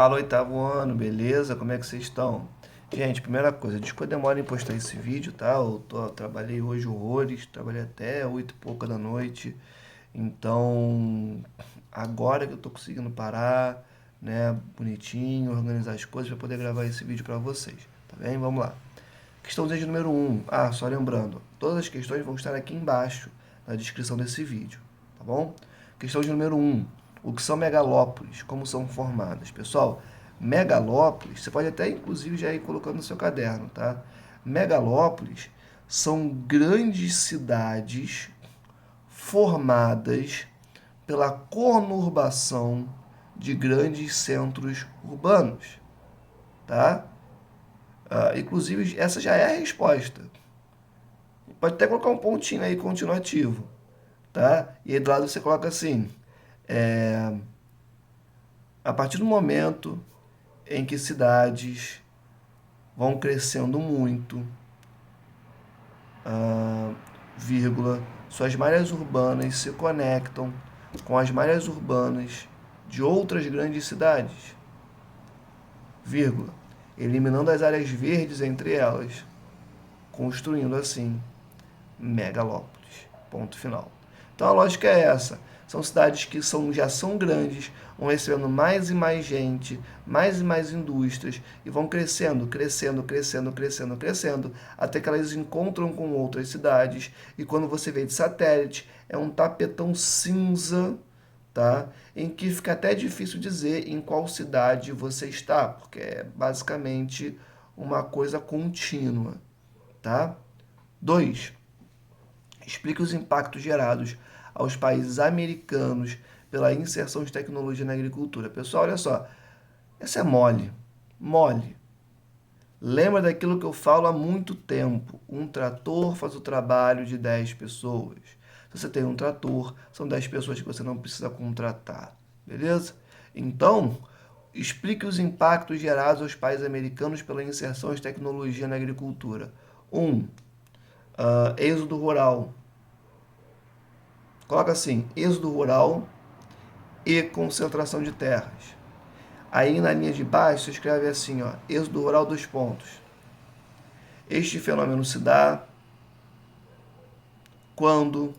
Fala, oitavo ano, beleza? Como é que vocês estão? Gente, primeira coisa, desculpa a demora em postar esse vídeo, tá? Trabalhei hoje horrores, trabalhei até 8 e pouca da noite. Então, agora que eu tô conseguindo parar, né, bonitinho, organizar as coisas para poder gravar esse vídeo para vocês, tá bem? Vamos lá. Questãozinha de número um. Ah, só lembrando, todas as questões vão estar aqui embaixo na descrição desse vídeo, tá bom? Questão de número um. O que são megalópolis? Como são formadas? Pessoal, megalópolis, você pode até inclusive já ir colocando no seu caderno, tá? Megalópolis são grandes cidades formadas pela conurbação de grandes centros urbanos, tá? Inclusive, essa já é a resposta. Pode até colocar um pontinho aí continuativo, tá? E aí do lado você coloca assim, é, a partir do momento em que cidades vão crescendo muito, vírgula, suas malhas urbanas se conectam com as malhas urbanas de outras grandes cidades, vírgula, eliminando as áreas verdes entre elas, construindo assim megalópolis. Ponto final. Então a lógica é essa. São cidades que já são grandes, vão recebendo mais e mais gente, mais e mais indústrias, e vão crescendo, crescendo, crescendo, crescendo, crescendo, até que elas encontram com outras cidades, e quando você vê de satélite, é um tapetão cinza, tá? Em que fica até difícil dizer em qual cidade você está, porque é basicamente uma coisa contínua, tá? 2. Explique os impactos gerados aos países americanos pela inserção de tecnologia na agricultura. Pessoal, olha só, essa é mole, mole. Lembra daquilo que eu falo há muito tempo. Um trator faz o trabalho de 10 pessoas. Se você tem um trator, são 10 pessoas que você não precisa contratar. Beleza? Então, explique os impactos gerados aos países americanos pela inserção de tecnologia na agricultura. 1. Êxodo rural. Coloca assim, êxodo rural e concentração de terras. Aí na linha de baixo você escreve assim, ó, êxodo rural, dois pontos. Este fenômeno se dá quando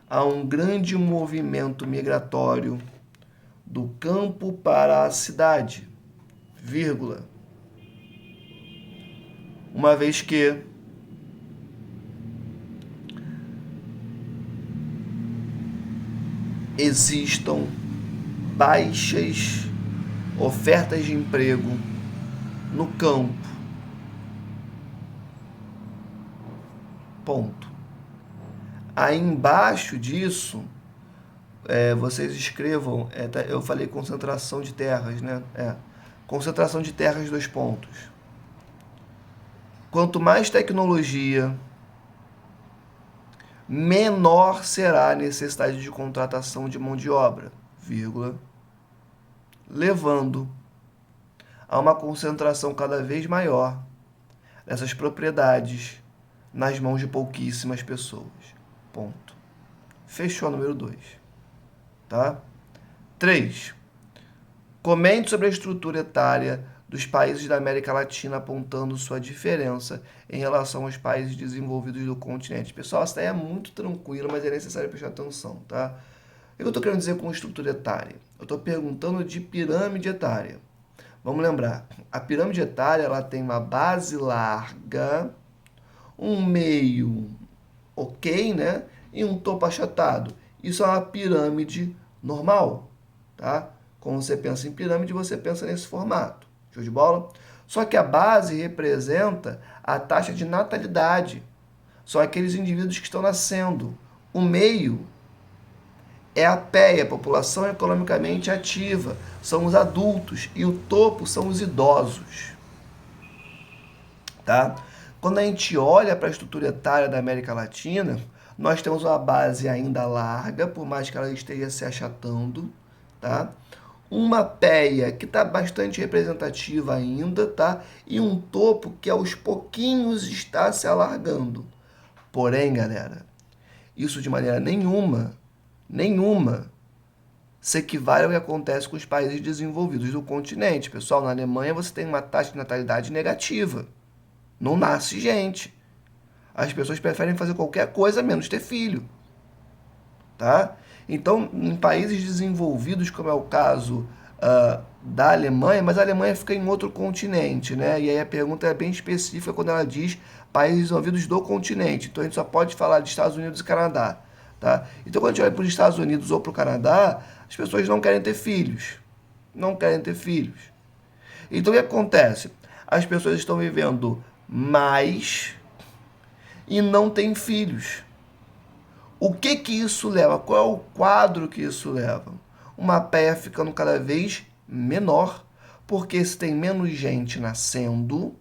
há um grande movimento migratório do campo para a cidade, vírgula, uma vez que existam baixas ofertas de emprego no campo. Ponto. Aí embaixo disso, vocês escrevam, eu falei concentração de terras, né? Concentração de terras, dois pontos. Quanto mais tecnologia, menor será a necessidade de contratação de mão de obra, vírgula, levando a uma concentração cada vez maior dessas propriedades nas mãos de pouquíssimas pessoas. Ponto. Fechou número 2. Tá? 3. Comente sobre a estrutura etária dos países da América Latina, apontando sua diferença em relação aos países desenvolvidos do continente. Pessoal, essa daí é muito tranquila, mas é necessário prestar atenção, tá? O que eu estou querendo dizer com estrutura etária? Eu estou perguntando de pirâmide etária. Vamos lembrar, a pirâmide etária ela tem uma base larga, um meio ok, né? E um topo achatado. Isso é uma pirâmide normal, tá? Quando você pensa em pirâmide, você pensa nesse formato. Show de bola? Só que a base representa a taxa de natalidade. São aqueles indivíduos que estão nascendo. O meio é a PEA, a população economicamente ativa. São os adultos. E o topo são os idosos. Tá? Quando a gente olha para a estrutura etária da América Latina, nós temos uma base ainda larga, por mais que ela esteja se achatando, tá? Uma PEA que está bastante representativa ainda, tá? E um topo que aos pouquinhos está se alargando. Porém, galera, isso de maneira nenhuma se equivale ao que acontece com os países desenvolvidos do continente. Pessoal, na Alemanha você tem uma taxa de natalidade negativa. Não nasce gente. As pessoas preferem fazer qualquer coisa menos ter filho. Tá? Então, em países desenvolvidos, como é o caso da Alemanha, mas a Alemanha fica em outro continente, né? E aí a pergunta é bem específica quando ela diz países desenvolvidos do continente. Então a gente só pode falar de Estados Unidos e Canadá. Tá? Então quando a gente olha para os Estados Unidos ou para o Canadá, as pessoas não querem ter filhos. Não querem ter filhos. Então o que acontece? As pessoas estão vivendo mais e não têm filhos. O que que isso leva? Qual é o quadro que isso leva? Uma PEA ficando cada vez menor, porque se tem menos gente nascendo,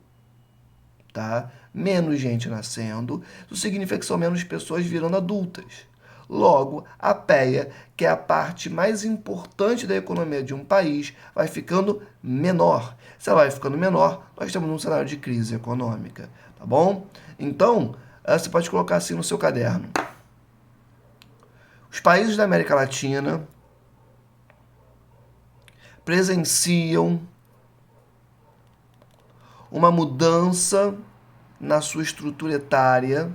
tá? Menos gente nascendo, isso significa que são menos pessoas virando adultas. Logo, a PEA, que é a parte mais importante da economia de um país, vai ficando menor. Se ela vai ficando menor, nós estamos num cenário de crise econômica, tá bom? Então, você pode colocar assim no seu caderno. Os países da América Latina presenciam uma mudança na sua estrutura etária,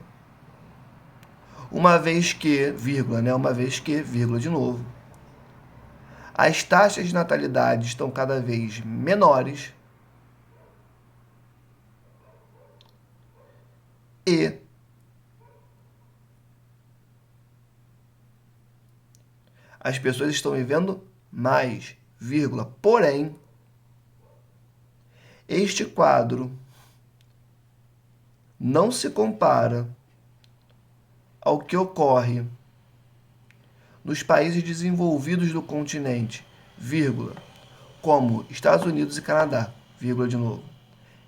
uma vez que, vírgula, né? Uma vez que, vírgula de novo, as taxas de natalidade estão cada vez menores e as pessoas estão vivendo mais, vírgula. Porém, este quadro não se compara ao que ocorre nos países desenvolvidos do continente, vírgula, como Estados Unidos e Canadá, vírgula de novo,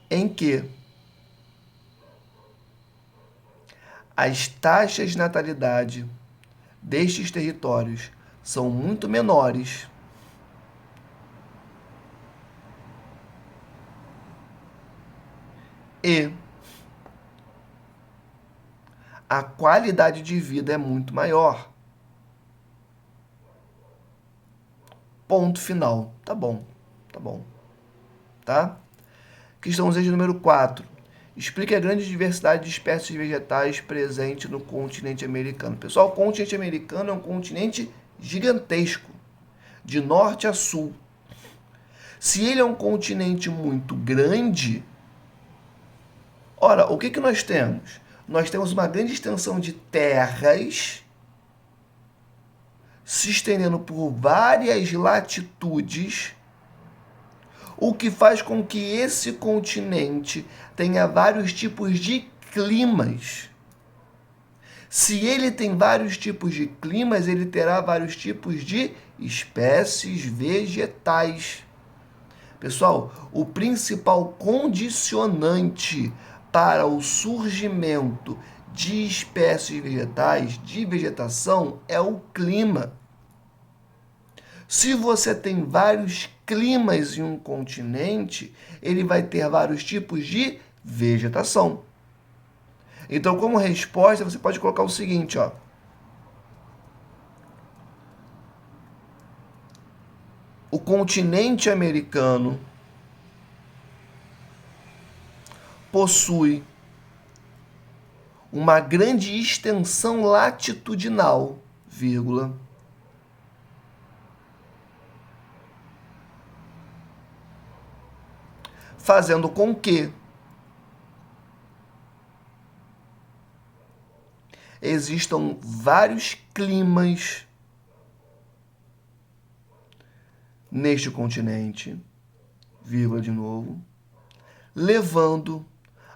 em que as taxas de natalidade destes territórios são muito menores e a qualidade de vida é muito maior. Ponto final. Tá bom, tá bom. Tá? Questãozinha de número 4. Explique a grande diversidade de espécies vegetais presente no continente americano. Pessoal, o continente americano é um continente gigantesco, de norte a sul. Se ele é um continente muito grande, ora, o que nós temos? Nós temos uma grande extensão de terras se estendendo por várias latitudes, o que faz com que esse continente tenha vários tipos de climas. Se ele tem vários tipos de climas, ele terá vários tipos de espécies vegetais. Pessoal, o principal condicionante para o surgimento de espécies vegetais, de vegetação, é o clima. Se você tem vários climas em um continente, ele vai ter vários tipos de vegetação. Então, como resposta, você pode colocar o seguinte, ó. O continente americano possui uma grande extensão latitudinal, vírgula, fazendo com que existam vários climas neste continente, vírgula de novo, levando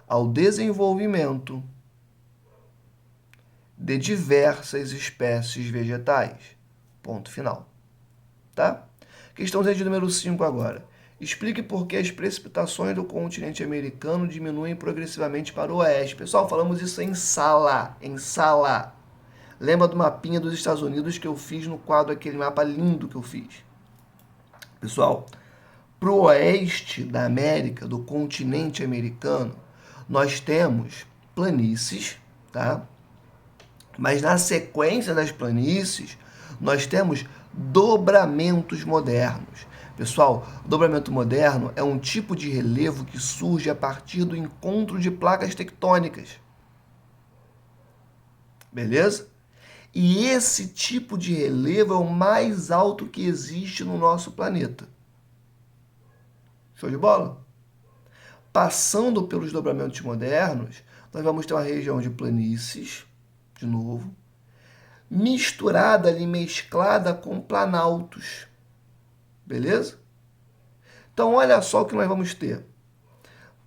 ao desenvolvimento de diversas espécies vegetais. Ponto final. Tá? Questãozinha de número 5 agora. Explique por que as precipitações do continente americano diminuem progressivamente para o oeste. Pessoal, falamos isso em sala. Em sala. Lembra do mapinha dos Estados Unidos que eu fiz no quadro, aquele mapa lindo que eu fiz? Pessoal, para o oeste da América, do continente americano, nós temos planícies, tá? Mas na sequência das planícies, nós temos dobramentos modernos. Pessoal, o dobramento moderno é um tipo de relevo que surge a partir do encontro de placas tectônicas. Beleza? E esse tipo de relevo é o mais alto que existe no nosso planeta. Show de bola? Passando pelos dobramentos modernos, nós vamos ter uma região de planícies, de novo, misturada ali, mesclada com planaltos. Beleza? Então, olha só o que nós vamos ter.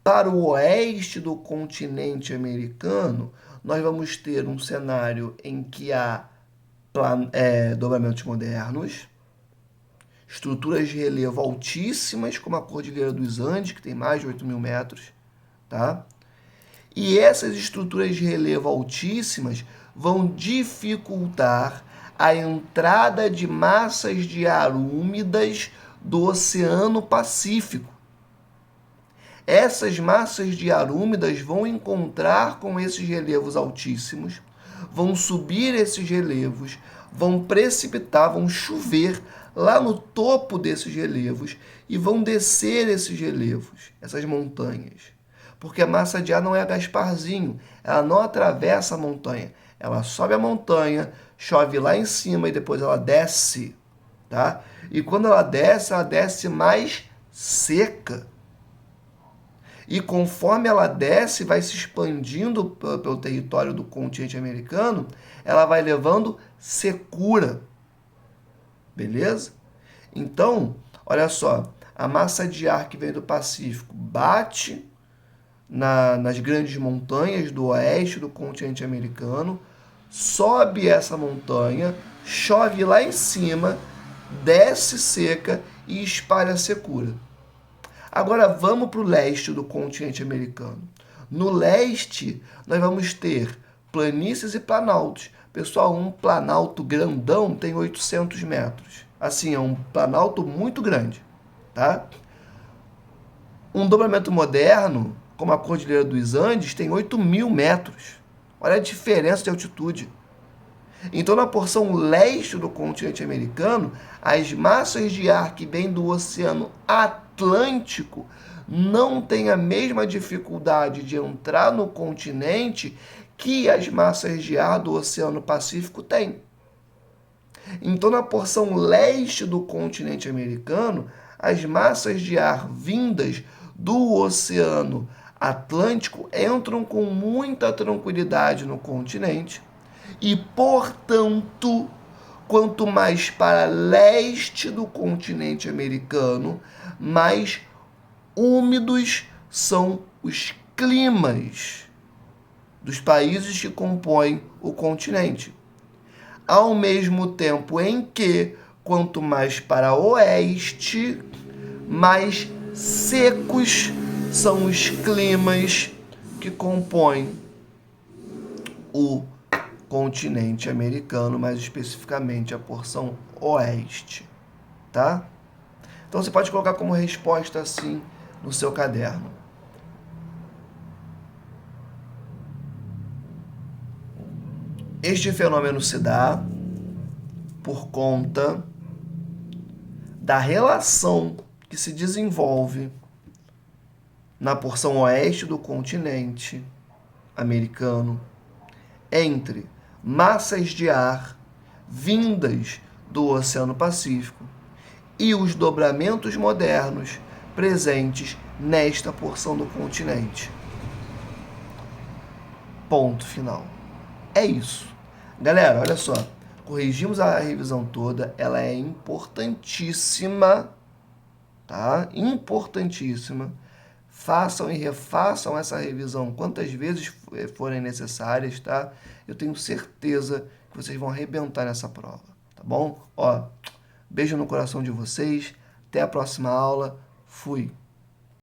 Para o oeste do continente americano, nós vamos ter um cenário em que há dobramentos modernos, estruturas de relevo altíssimas, como a Cordilheira dos Andes, que tem mais de 8.000 metros, tá? E essas estruturas de relevo altíssimas vão dificultar a entrada de massas de ar úmidas do Oceano Pacífico. Essas massas de ar úmidas vão encontrar com esses relevos altíssimos, vão subir esses relevos, vão precipitar, vão chover lá no topo desses relevos e vão descer esses relevos, essas montanhas. Porque a massa de ar não é Gasparzinho, ela não atravessa a montanha. Ela sobe a montanha, chove lá em cima e depois ela desce, tá? E quando ela desce mais seca. E conforme ela desce, vai se expandindo pelo território do continente americano, ela vai levando secura. Beleza? Então, olha só, a massa de ar que vem do Pacífico bate nas grandes montanhas do oeste do continente americano, sobe essa montanha, chove lá em cima, desce seca e espalha secura. Agora vamos para o leste do continente americano. No leste, nós vamos ter planícies e planaltos. Pessoal, um planalto grandão tem 800 metros. Assim, é um planalto muito grande, tá? Um dobramento moderno, como a Cordilheira dos Andes, tem 8.000 metros. Olha a diferença de altitude. Então, na porção leste do continente americano, as massas de ar que vêm do Oceano Atlântico não têm a mesma dificuldade de entrar no continente que as massas de ar do Oceano Pacífico têm. Então, na porção leste do continente americano, as massas de ar vindas do Oceano Atlântico entram com muita tranquilidade no continente e, portanto, quanto mais para leste do continente americano, mais úmidos são os climas dos países que compõem o continente. Ao mesmo tempo em que, quanto mais para oeste, mais secos são os climas que compõem o continente americano, mais especificamente a porção oeste, tá? Então você pode colocar como resposta assim no seu caderno. Este fenômeno se dá por conta da relação que se desenvolve na porção oeste do continente americano entre massas de ar vindas do Oceano Pacífico e os dobramentos modernos presentes nesta porção do continente. Ponto final. É isso. Galera, olha só. Corrigimos a revisão toda. Ela é importantíssima, tá? Importantíssima. Façam e refaçam essa revisão quantas vezes forem necessárias, tá? Eu tenho certeza que vocês vão arrebentar nessa prova, tá bom? Ó, beijo no coração de vocês. Até a próxima aula. Fui.